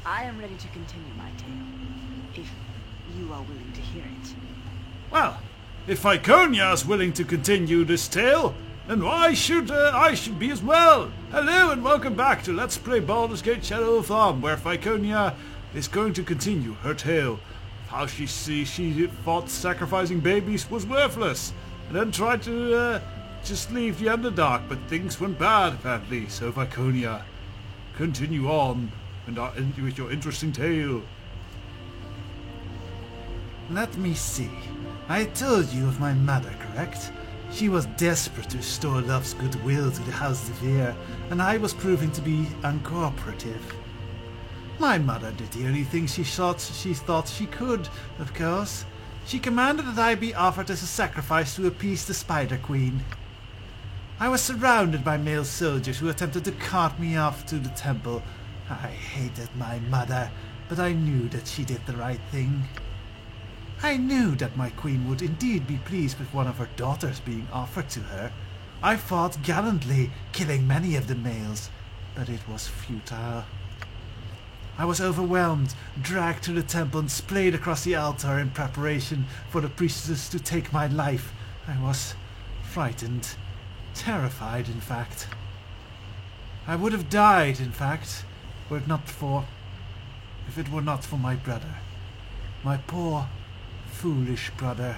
I am ready to continue my tale, if you are willing to hear it. Well, if Iconia is willing to continue this tale, then why should I should be as well? Hello and welcome back to Let's Play Baldur's Gate Shadow of Thorn, where Iconia is going to continue her tale of how she thought sacrificing babies was worthless, and then tried to just leave the Underdark, but things went bad apparently. So Iconia, continue on with your interesting tale. Let me see. I told you of my mother, correct? She was desperate to restore love's goodwill to the House de Vere, and I was proving to be uncooperative. My mother did the only thing she thought she could, of course. She commanded that I be offered as a sacrifice to appease the Spider Queen. I was surrounded by male soldiers who attempted to cart me off to the temple. I hated my mother, but I knew that she did the right thing. I knew that my queen would indeed be pleased with one of her daughters being offered to her. I fought gallantly, killing many of the males, but it was futile. I was overwhelmed, dragged to the temple and splayed across the altar in preparation for the priestess to take my life. I was frightened, terrified in fact. I would have died, in fact, if it were not for my brother. My poor, foolish brother,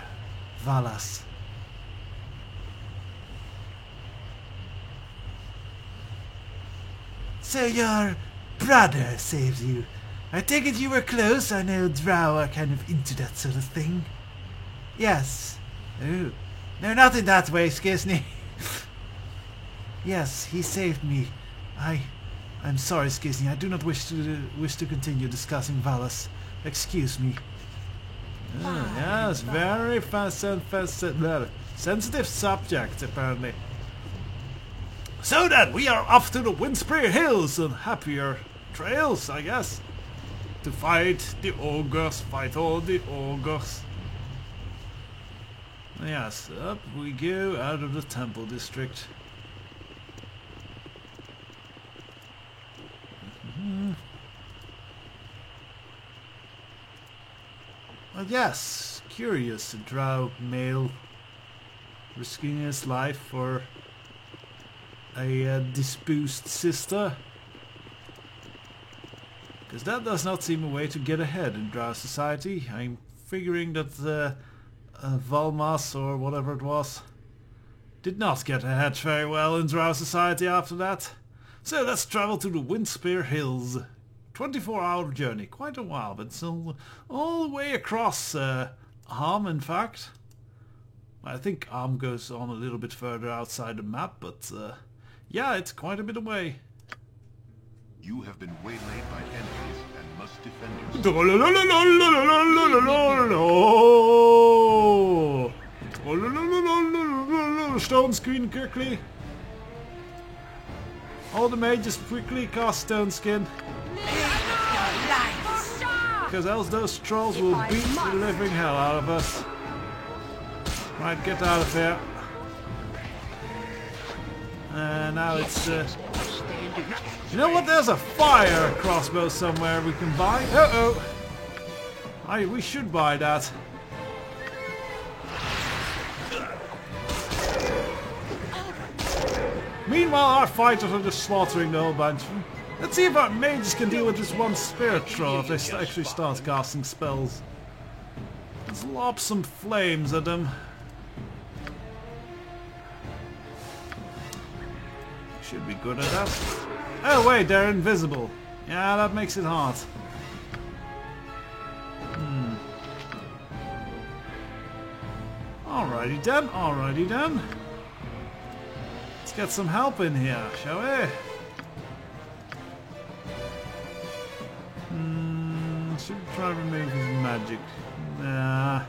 Valas. So your brother saved you. I take it you were close. I know Drow are kind of into that sort of thing. Yes. Oh. No, not in that way, Skizny. Yes, he saved me. I'm sorry, Skizny. I do not wish to continue discussing Valas. Excuse me. Oh, yes, very sensitive subject, apparently. So then, we are off to the Windspear Hills on happier trails, I guess. To fight the ogres, fight all the ogres. Yes, up we go out of the temple district. Well, yes, curious, a drow male risking his life for a dispossessed sister. Because that does not seem a way to get ahead in drow society. I'm figuring that Valmas, or whatever it was, did not get ahead very well in drow society after that. So let's travel to the Windspear Hills. 24-hour journey, quite a while, but it's all the way across Arm, in fact. I think Arm goes on a little bit further outside the map, but yeah, it's quite a bit away. You have been waylaid by enemies and must defend yourself. Stone Skin quickly. All the mages quickly cast Stone Skin. Because else those trolls will beat the living hell out of us. Right, get out of here. Now it's... You know what? There's a fire crossbow somewhere we can buy. Uh-oh! We should buy that. Meanwhile, our fighters are just slaughtering the whole bunch of them. Let's see if our mages can deal with this one spirit troll if they actually start casting spells. Let's lob some flames at them. Should be good at that. Oh wait, they're invisible. Yeah, that makes it hard. Alrighty then, alrighty then. Let's get some help in here, shall we? Should try to remove his magic. Nah.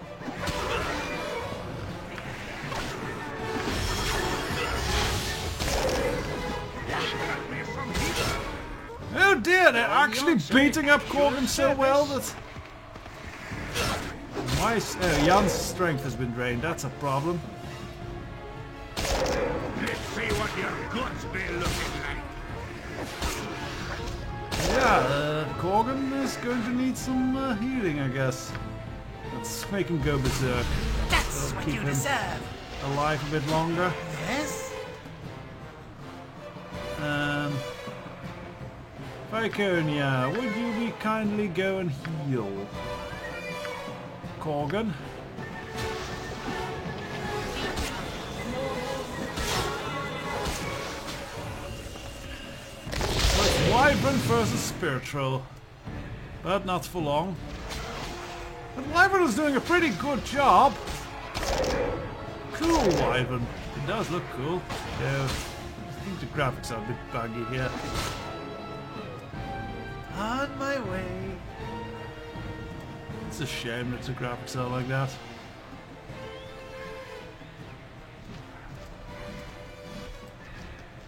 Oh dear, they're actually beating up Corvin so well that... Jan's strength has been drained, that's a problem. Let's see what your guts be looking like. Yeah, Corgan is going to need some healing, I guess. Let's make him go berserk. That's That'll what keep you him deserve. alive a bit longer. Yes? Viconia, would you be kindly go and heal Corgan? So it's Wyvern versus Spiritual, but not for long. But Wyvern is doing a pretty good job. Cool Wyvern. It does look cool. Yeah, I think the graphics are a bit buggy here. On my way. It's a shame that the graphics are like that.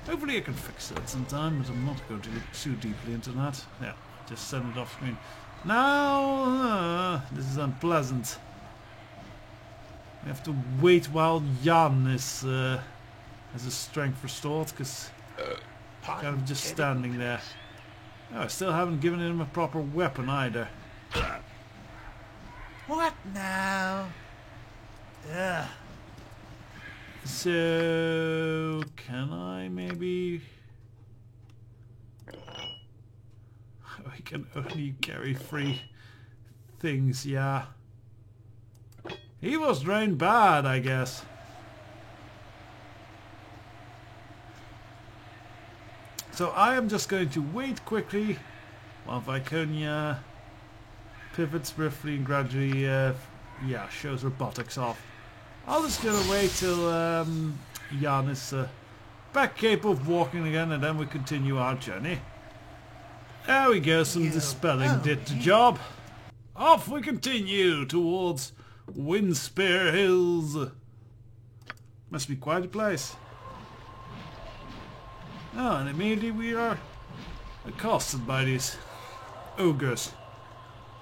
Hopefully I can fix that sometime, but I'm not going to look too deeply into that. Yeah, just send it off screen. Now, this is unpleasant. We have to wait while Jan is has his strength restored, because kind of just standing there. Oh, I still haven't given him a proper weapon either. What now? Ugh. So, can I maybe... I can only carry 3 things, yeah. He was drained bad, I guess. So I am just going to wait quickly while Viconia pivots briefly and gradually, yeah, shows robotics off. I'll just gonna wait till Jan is back capable of walking again, and then we continue our journey. There we go, some dispelling did the job. Off we continue towards Windspear Hills. Must be quite a place. Oh, and immediately we are accosted by these ogres.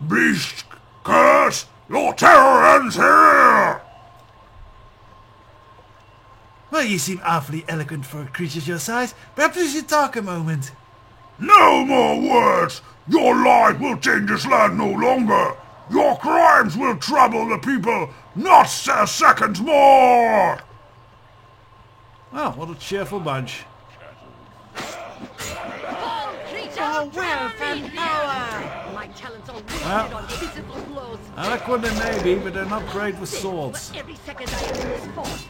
Beast, curse, your terror ends here! Well, you seem awfully eloquent for creatures your size. Perhaps we should talk a moment. No more words! Your light will change this land no longer! Your crimes will trouble the people not a second more! Well, what a cheerful bunch. Oh, wealth and power! My talents are wasted on physical blows. Eloquent they may be, but they're not great with swords. But every second I am in this fort.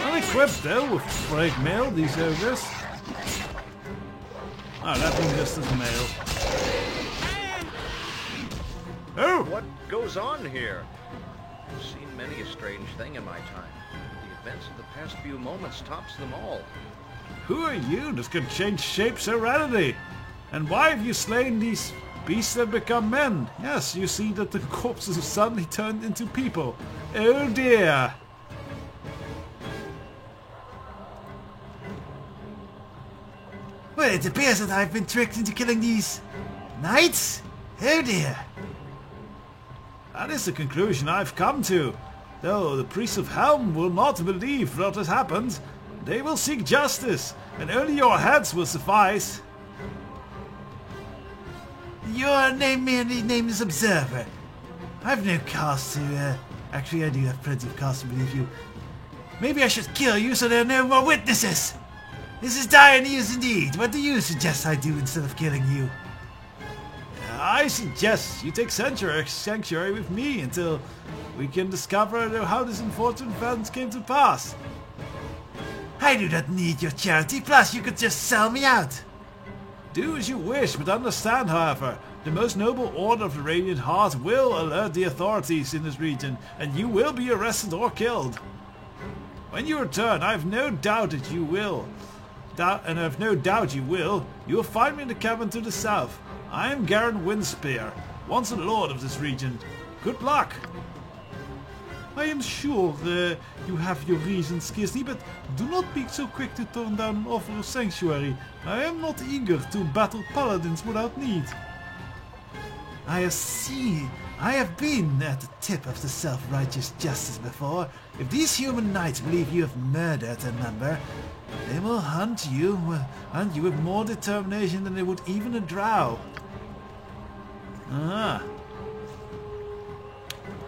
Unequipped though with great mail, these ogres. Oh, that one just as mail. Oh! What goes on here? I've seen many a strange thing in my time. The events of the past few moments tops them all. Who are you that can change shape so readily? And why have you slain these beasts that become men? Yes, you see that the corpses have suddenly turned into people. Oh dear! Well, it appears that I've been tricked into killing these knights. Oh dear. That is the conclusion I've come to. Though the priests of Helm will not believe what has happened, they will seek justice, and only your heads will suffice. Your name merely named as Observer. I've no cause to, actually I do have plenty of cause to believe you. Maybe I should kill you so there are no more witnesses. This is dire news indeed. What do you suggest I do instead of killing you? I suggest you take sanctuary with me until we can discover how this unfortunate event came to pass. I do not need your charity, plus you could just sell me out. Do as you wish, but understand, however, the most noble order of the Radiant Heart will alert the authorities in this region, and you will be arrested or killed. When you return, I have no doubt that you will. And I have no doubt you will. You will find me in the cabin to the south. I am Garen Windspear, once a lord of this region. Good luck! I am sure you have your reasons, Kirsty, but do not be so quick to turn down an offer of sanctuary. I am not eager to battle paladins without need. I see. I have been at the tip of the self-righteous justice before. If these human knights believe you have murdered a member, they will hunt you with more determination than they would even a drow. Ah.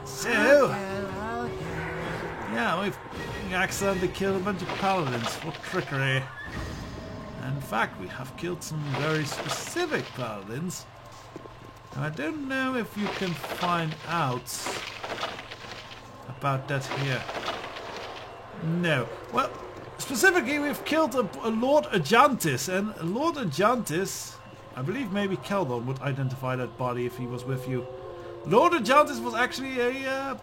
So, yeah, we've accidentally killed a bunch of paladins for trickery. In fact, we have killed some very specific paladins. And I don't know if you can find out about that here. No. Well, specifically, we've killed a Lord Ajantis, and Lord Ajantis, I believe maybe Keldon would identify that body if he was with you. Lord Ajantis was actually a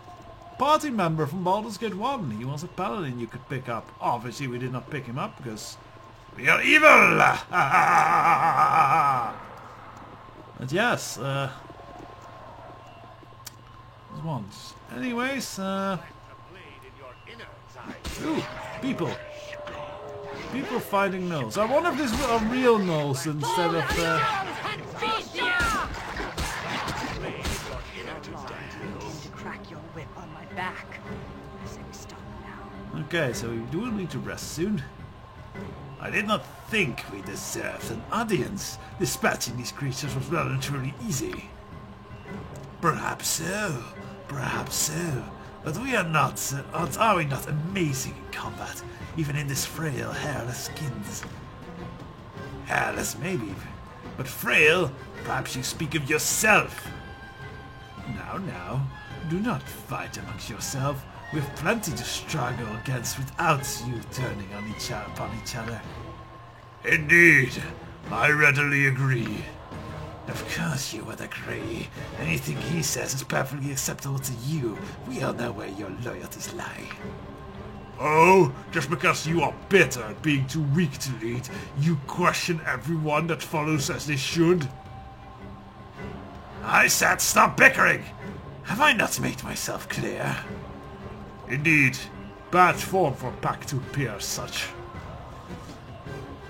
party member from Baldur's Gate 1. He was a paladin you could pick up. Obviously, we did not pick him up because we are evil! But yes, there's once. Anyways, ooh, people. People fighting gnolls. I wonder if these are real gnolls instead of, crack your whip on my back. I say we stop now. Okay, so we do need to rest soon. I did not think we deserved an audience. Dispatching these creatures was well and truly easy. Perhaps so. Perhaps so. But we are not, are we not amazing in combat? Even in this frail, hairless skins. Hairless maybe, but frail? Perhaps you speak of yourself. Now, do not fight amongst yourself. We have plenty to struggle against without you turning on upon each other. Indeed, I readily agree. Of course you would agree. Anything he says is perfectly acceptable to you. We all know where your loyalties lie. Oh, just because you are bitter at being too weak to lead, you question everyone that follows as they should? I said stop bickering! Have I not made myself clear? Indeed, bad form for pack to appear as such.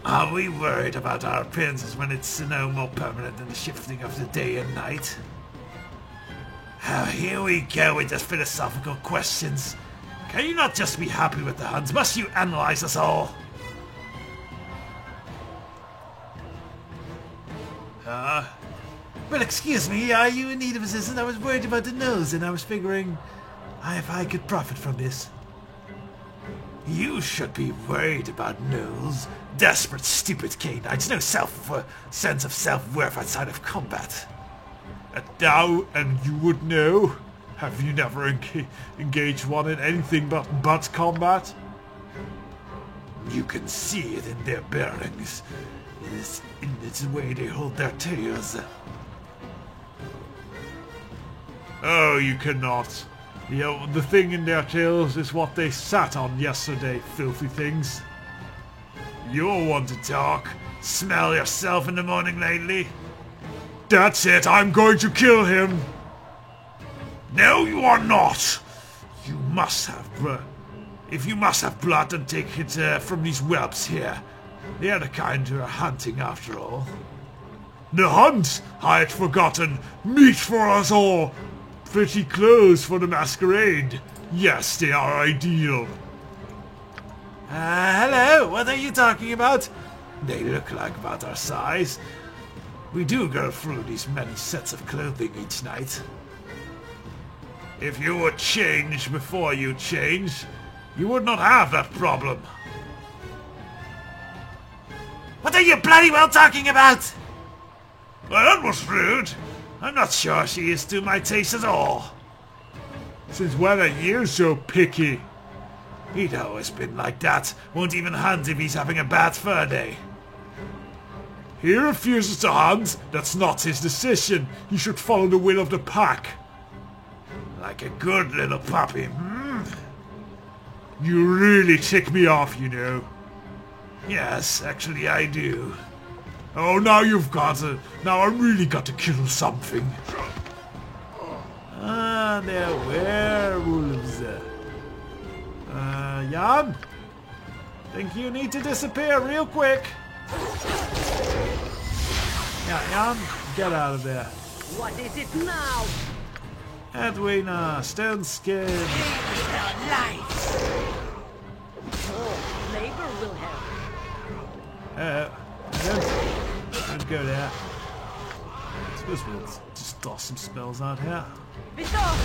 Are we worried about our appearances when it's no more permanent than the shifting of the day and night? Here we go with the philosophical questions. Can you not just be happy with the hunt? Must you analyze us all? Well, excuse me, are you in need of assistance? I was worried about the nose, and I was figuring if I could profit from this. You should be worried about gnolls. Desperate, stupid canines. No sense of self-worth outside of combat. Now, and you would know? Have you never engaged one in anything but combat? You can see it in their bearings. It is in its way they hold their tails. Oh, you cannot. The thing in their tails is what they sat on yesterday, filthy things. You're one to talk. Smell yourself in the morning lately? That's it, I'm going to kill him! No, you are not! You must have, if you must have blood, then take it from these whelps here. They are the kind who are hunting after all. The hunt? I had forgotten. Meat for us all! Pretty clothes for the masquerade. Yes, they are ideal. Hello, what are you talking about? They look like about our size. We do go through these many sets of clothing each night. If you would change before you change, you would not have that problem. What are you bloody well talking about? Well, that was rude. I'm not sure she is to my taste at all. Since when are you so picky? He'd always been like that. Won't even hunt if he's having a bad fur day. He refuses to hunt. That's not his decision. He should follow the will of the pack. Like a good little puppy, You really tick me off, you know. Yes, actually I do. Oh, now you've got to... Now I really got to kill something. Ah, they're werewolves. Jan? Think you need to disappear real quick. Yeah, Jan, get out of there. What is it now? Edwina, stone skin. Labor will help. Don't go there. I suppose we'll just toss some spells out here. These are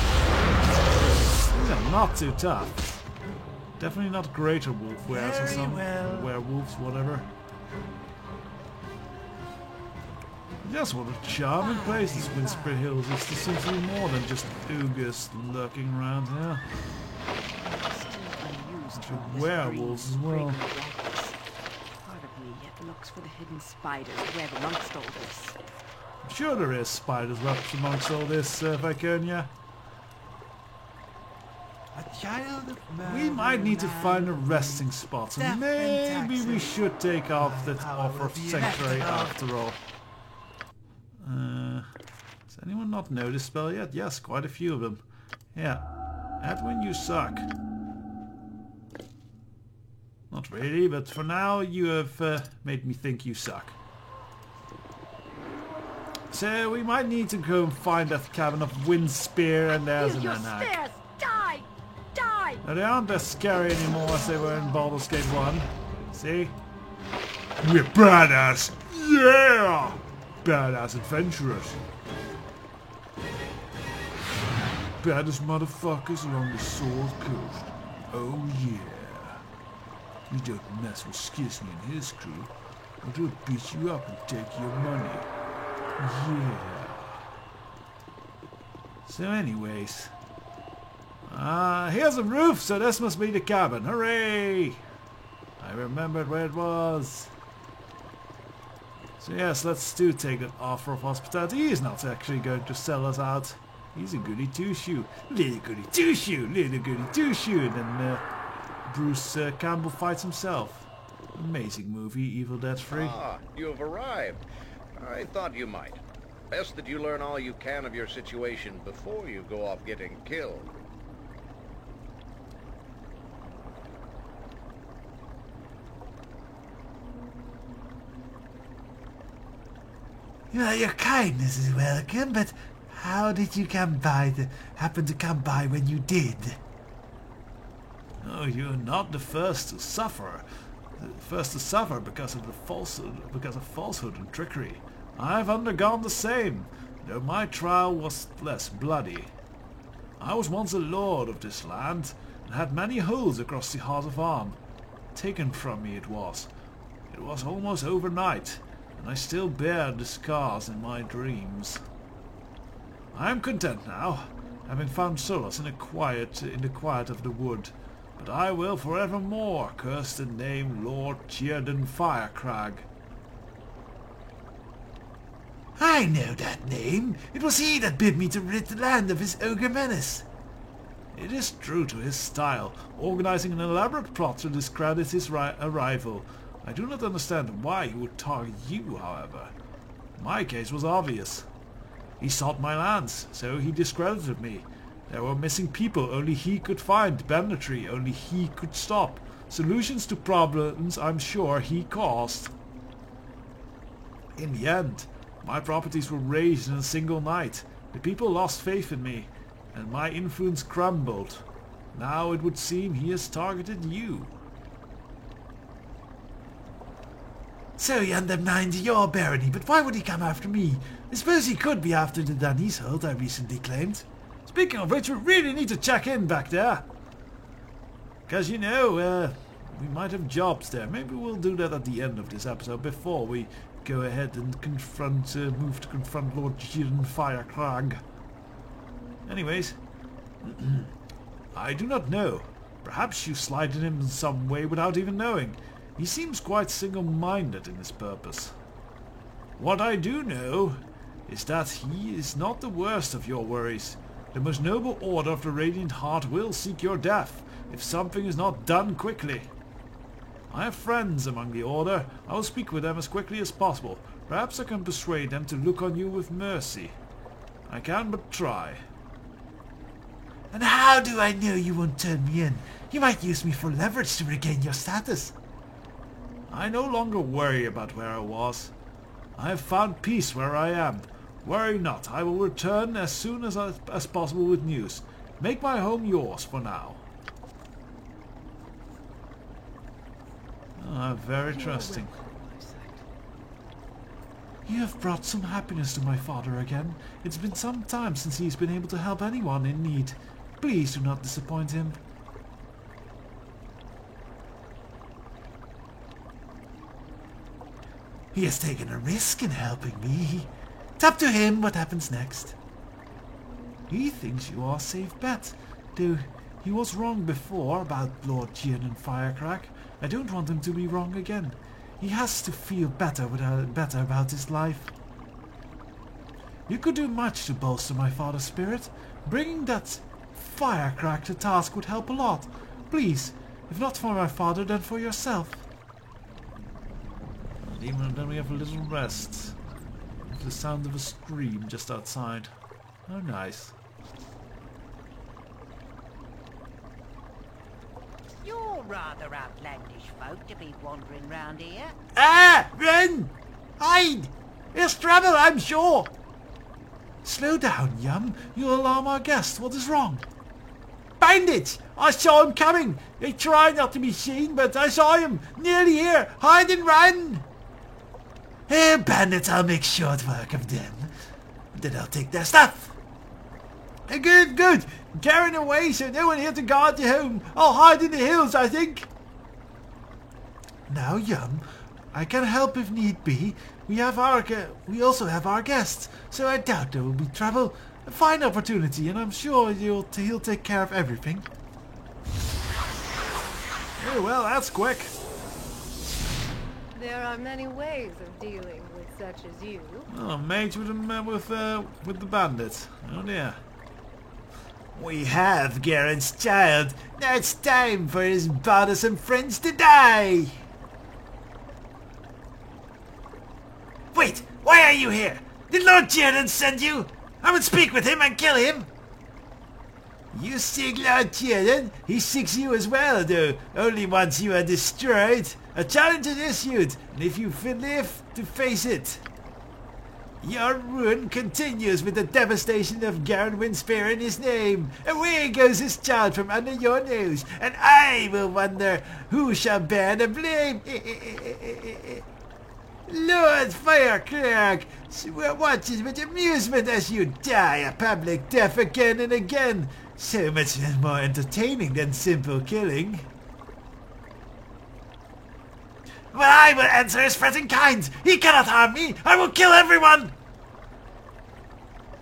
not too tough. Definitely not greater wolf wares or some werewolves, whatever. Just what a charming place this Windspread Hills is. There seems to be more than just ogres lurking around here. Werewolves as well. Part of me yet looks for the hidden spiders web amongst all this. I'm sure there is spiders webs amongst all this, Viconia. A child of murder. We might need to find a resting spot, so Death and maybe we taxes. should take off that Power offer of of the sanctuary inevitable. after all. Does anyone not know this spell yet? Yes, quite a few of them. Yeah. Edwin, you suck. Not really, but for now you have made me think you suck. So we might need to go and find that cabin of Windspear, and there's Use an your anak. stairs! Die! Die! Now, they aren't as scary anymore as they were in Baldur's Gate 1. See? We're badass! Yeah! Badass adventurers. Baddest motherfuckers along the Sword Coast. Oh yeah. You don't mess with Skizzy and his crew, or they'll beat you up and take your money. Yeah. So anyways. Here's a roof, so this must be the cabin. Hooray! I remembered where it was. So yes, let's do take that offer of hospitality. He's not actually going to sell us out. He's a goody two-shoe. Little goody two-shoe, little goody two-shoe. And then Bruce Campbell fights himself. Amazing movie, Evil Dead 3. Ah, you have arrived. I thought you might. Best that you learn all you can of your situation before you go off getting killed. Well, your kindness is welcome, but how did you happen to come by when you did? Oh, you're not the first to suffer. The first to suffer because of falsehood and trickery. I've undergone the same, though my trial was less bloody. I was once a lord of this land, and had many holes across the Heart of Arm. Taken from me it was. It was almost overnight, and I still bear the scars in my dreams. I am content now, having found solace in the quiet of the wood, but I will forevermore curse the name Lord Tierden Firecrag. I know that name. It was he that bid me to rid the land of his ogre menace. It is true to his style, organizing an elaborate plot to discredit his arrival. I do not understand why he would target you, however. My case was obvious. He sought my lands, so he discredited me. There were missing people only he could find, banditry only he could stop. Solutions to problems I'm sure he caused. In the end, my properties were razed in a single night. The people lost faith in me, and my influence crumbled. Now it would seem he has targeted you. So he undermined your barony, but why would he come after me? I suppose he could be after the Dunny's Hold I recently claimed. Speaking of which, we really need to check in back there. Because, you know, we might have jobs there. Maybe we'll do that at the end of this episode before we go ahead and move to confront Lord Tierden Firecrag. Anyways, I do not know. Perhaps you slighted him in some way without even knowing. He seems quite single-minded in his purpose. What I do know is that he is not the worst of your worries. The most noble order of the Radiant Heart will seek your death if something is not done quickly. I have friends among the order. I will speak with them as quickly as possible. Perhaps I can persuade them to look on you with mercy. I can but try. And how do I know you won't turn me in? You might use me for leverage to regain your status. I no longer worry about where I was. I have found peace where I am. Worry not, I will return as soon as possible with news. Make my home yours for now. Ah, very trusting. You have brought some happiness to my father again. It's been some time since he's been able to help anyone in need. Please do not disappoint him. He has taken a risk in helping me. It's up to him what happens next. He thinks you are a safe bet, though he was wrong before about Lord Jin and Firecrack. I don't want him to be wrong again. He has to feel better about his life. You could do much to bolster my father's spirit. Bringing that Firecrack to task would help a lot. Please, if not for my father, then for yourself. And even then we have a little rest. With the sound of a scream just outside. Oh, nice. You're rather outlandish folk to be wandering round here. Ah! Run! Hide! There's trouble, I'm sure! Slow down, Yum. You'll alarm our guests. What is wrong? Bandits! I saw him coming! They tried not to be seen, but I saw him! Nearly here! Hide and run! Bandits, I'll make short work of them. Then I'll take their stuff. Good, good. Carrying away so no one here to guard the home. I'll hide in the hills, I think. Now, Yum, I can help if need be. We also have our guests, so I doubt there will be trouble. A fine opportunity, and I'm sure he'll take care of everything. Oh, well, that's quick. There are many ways of dealing with such as you. Oh, mage with the bandits. Oh dear. We have Garen's child. Now it's time for his bothersome friends to die. Wait, why are you here? Did Lord Garen send you? I would speak with him and kill him. You seek Lord Garen? He seeks you as well, though. Only once you are destroyed. A challenge is issued, and if you live to face it, your ruin continues with the devastation of Garen Windspear in his name. Away goes his child from under your nose, and I will wonder who shall bear the blame. Lord Firecrack watches with amusement as you die a public death again and again. So much more entertaining than simple killing. But I will answer his threat in kind. He cannot harm me. I will kill everyone.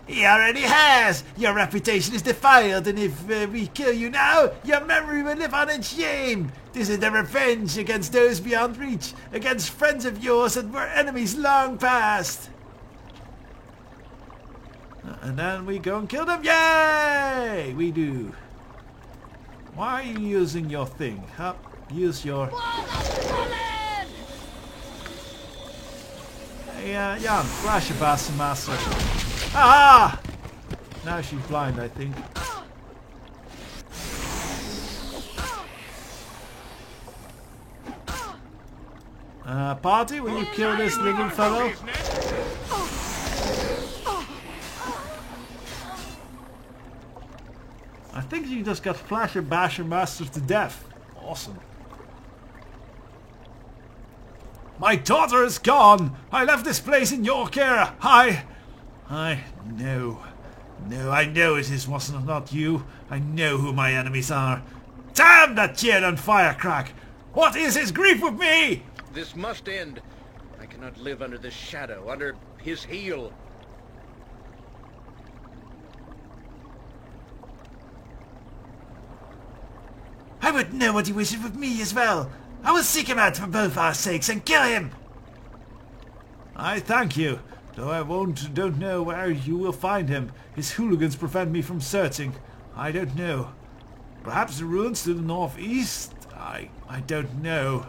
He already has. Your reputation is defiled, and if we kill you now, your memory will live on in shame. This is the revenge against those beyond reach, against friends of yours that were enemies long past. And then we go and kill them. Yay! We do. Why are you using your thing? Huh? Use your... Hey, Jan, flash your bastard master. Ah! Now she's blind, I think. Party, will you kill this living fellow? I think you just got Flasher Basher Master to death. Awesome. My daughter is gone! I left this place in your care! I know. No, I know it was not you. I know who my enemies are. Damn that Jin and Firecrack! What is his grief with me? This must end. I cannot live under this shadow, under his heel. I would know what he wishes with me as well. I will seek him out for both our sakes and kill him. I thank you, though I don't know where you will find him. His hooligans prevent me from searching. I don't know. Perhaps the ruins to the northeast? I don't know.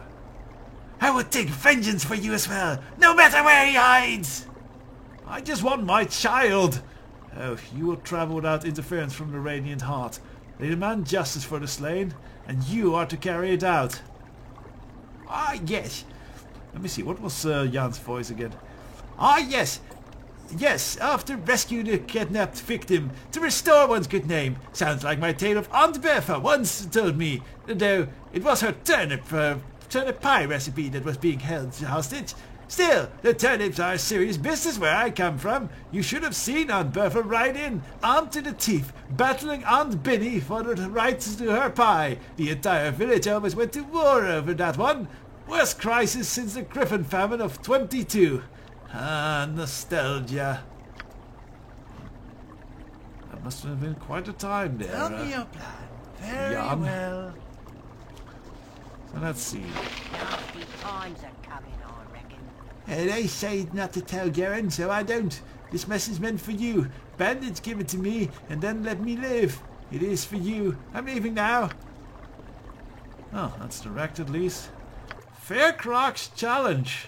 I will take vengeance for you as well, no matter where he hides. I just want my child. Oh, you will travel without interference from the Radiant Heart. They demand justice for the slain, and you are to carry it out. Ah, yes. Let me see, what was Jan's voice again? Ah, yes. Yes, after rescue the kidnapped victim, to restore one's good name. Sounds like my tale of Aunt Bertha once told me, though it was her turnip pie recipe that was being held hostage. Still, the turnips are serious business where I come from. You should have seen Aunt Bertha ride in, armed to the teeth, battling Aunt Binny for the rights to her pie. The entire village almost went to war over that one. Worst crisis since the Griffin famine of 22. Ah, nostalgia. That must have been quite a time there. Tell me your plan. Very Jan. well. So let's see. Nasty times are coming, I reckon. They say not to tell Garen, so I don't. This message meant for you. Bandits, give it to me, and then let me live. It is for you. I'm leaving now. Oh, that's direct at least. Faircrocs Challenge.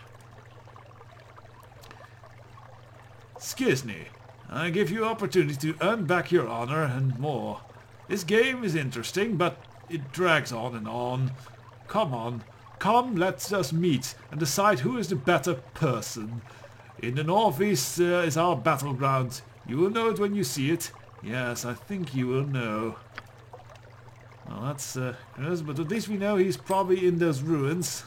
Excuse me. I give you opportunity to earn back your honor and more. This game is interesting, but it drags on and on. Come on. Come, let's us meet and decide who is the better person. In the northeast is our battleground. You will know it when you see it. Yes, I think you will know. Well, that's gross, but at least we know he's probably in those ruins.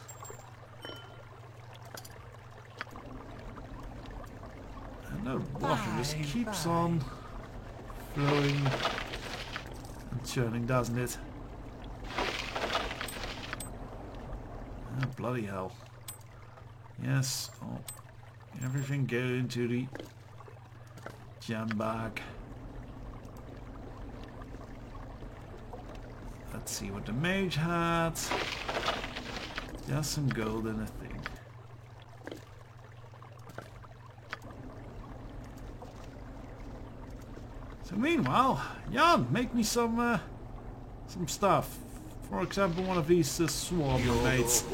And the water just keeps on flowing and churning, doesn't it? Oh, bloody hell. Yes. Oh, everything go into the jam bag. Let's see what the mage had. Just some gold and a thing. So meanwhile, Jan, make me some stuff. For example, one of these swarm mates.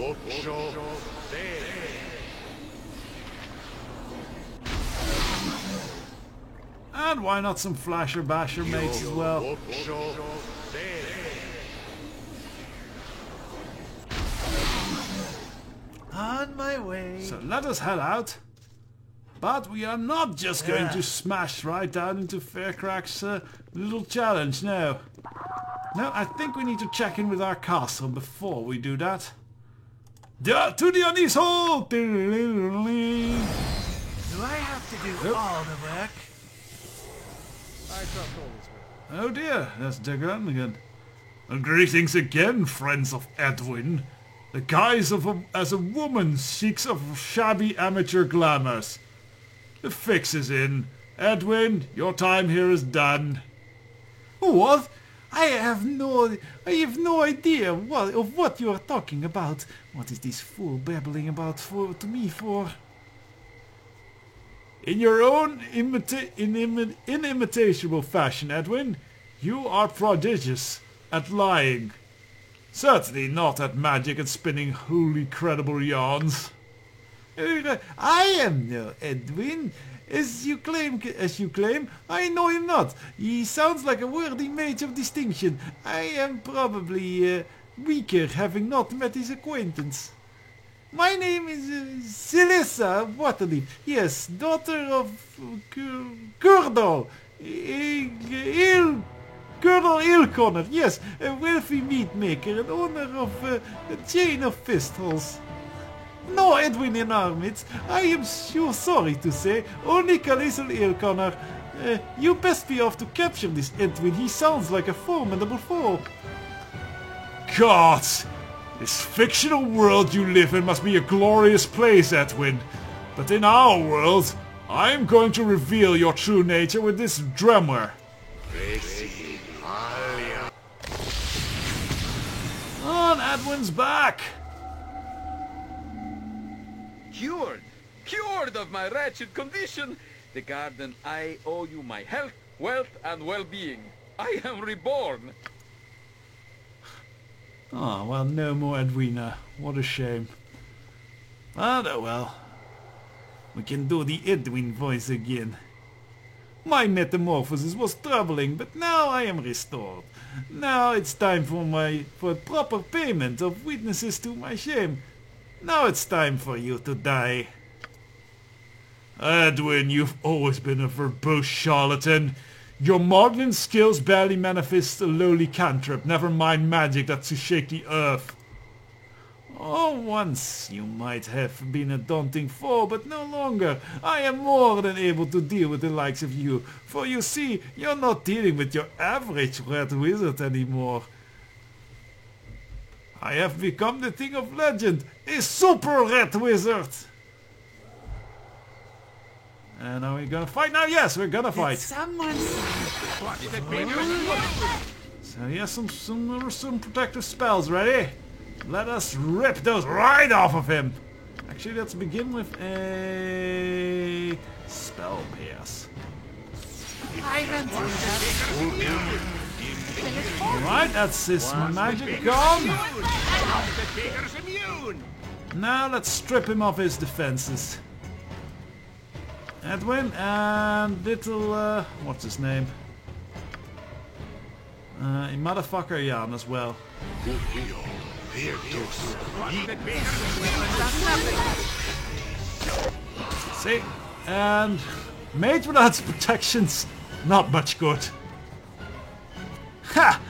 And why not some flasher basher mates as well? On my way. So let us head out. But we are not just going to smash right down into Faircrocs' little challenge, no. No, I think we need to check in with our castle before we do that. To the Unease Hall! Do I have to do all the work? Oh dear, there's Digger again. Greetings again, friends of Edwin. The guise as a woman seeks of shabby amateur glamours. The fix is in. Edwin, your time here is done. What? I have no idea what you are talking about. What is this fool babbling about to me for? In your own inimitable fashion, Edwin, you are prodigious at lying. Certainly not at magic and spinning wholly credible yarns. I am no Edwin, as you claim. I know him not. He sounds like a worthy mage of distinction. I am probably weaker, having not met his acquaintance. My name is Celissa Waterleaf. Yes, daughter of Curdle. Curdle Ilconner. Yes, a wealthy meat maker and owner of a chain of fistholes. No Edwin in our midst. I am sure sorry to say. Only Calisel Ilconner. You best be off to capture this Edwin. He sounds like a formidable foe. God! This fictional world you live in must be a glorious place, Edwin. But in our world, I am going to reveal your true nature with this drummer. On Edwin's back! Cured of my wretched condition. The garden, I owe you my health, wealth, and well-being. I am reborn. Ah, well, no more Edwina. What a shame. Ah, oh well. We can do the Edwin voice again. My metamorphosis was troubling, but now I am restored. Now it's time for proper payment of witnesses to my shame. Now it's time for you to die. Edwin, you've always been a verbose charlatan. Your modeling skills barely manifest a lowly cantrip, never mind magic that's to shake the earth. Oh, once you might have been a daunting foe, but no longer. I am more than able to deal with the likes of you, for you see, you're not dealing with your average red wizard anymore. I have become the thing of legend, a super red wizard. And are we gonna fight now? Yes, we're gonna fight. Someone So he has some protective spells ready. Let us rip those right off of him. Actually, let's begin with a spell pierce. Alright, that's his magic gone. Now let's strip him of his defenses. Edwin and little, what's his name? A motherfucker Jan as well. See? And mage without protections, not much good. Ha!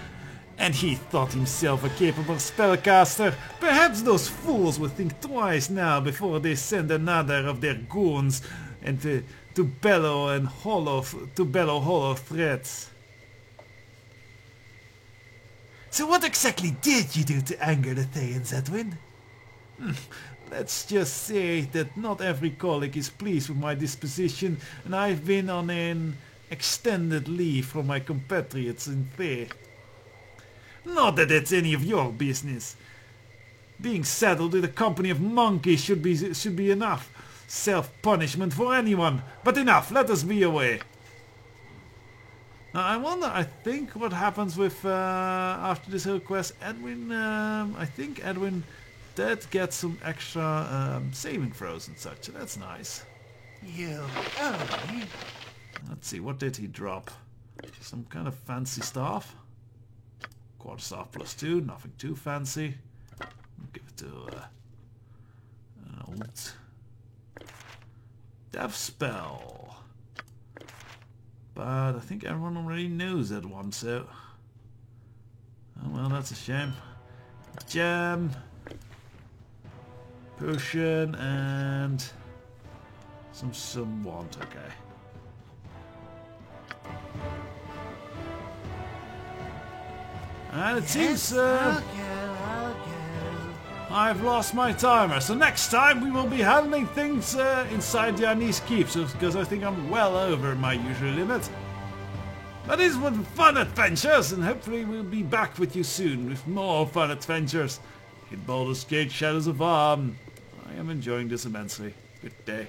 And he thought himself a capable spellcaster. Perhaps those fools will think twice now before they send another of their goons and to bellow hollow threats. So what exactly did you do to anger the Thayans, Edwin? Let's just say that not every colleague is pleased with my disposition, and I've been on an extended leave from my compatriots in Thay. Not that it's any of your business. Being saddled with a company of monkeys should be enough. Self-punishment for anyone. But enough, let us be away. Now I wonder, I think what happens with, after this whole quest, Edwin, I think Edwin did get some extra saving throws and such, so that's nice. You Let's see, what did he drop? Some kind of fancy staff? Quarterstaff +2, nothing too fancy. I'll give it to an old Death Spell. But I think everyone already knows that one, so... Oh well, that's a shame. Gem, potion, and some want, okay. And it seems I've lost my timer, so next time we will be handling things inside the Anise Keep, because I think I'm well over my usual limit. But these were fun adventures, and hopefully we'll be back with you soon with more fun adventures in Baldur's Gate Shadows of Arm. I am enjoying this immensely. Good day.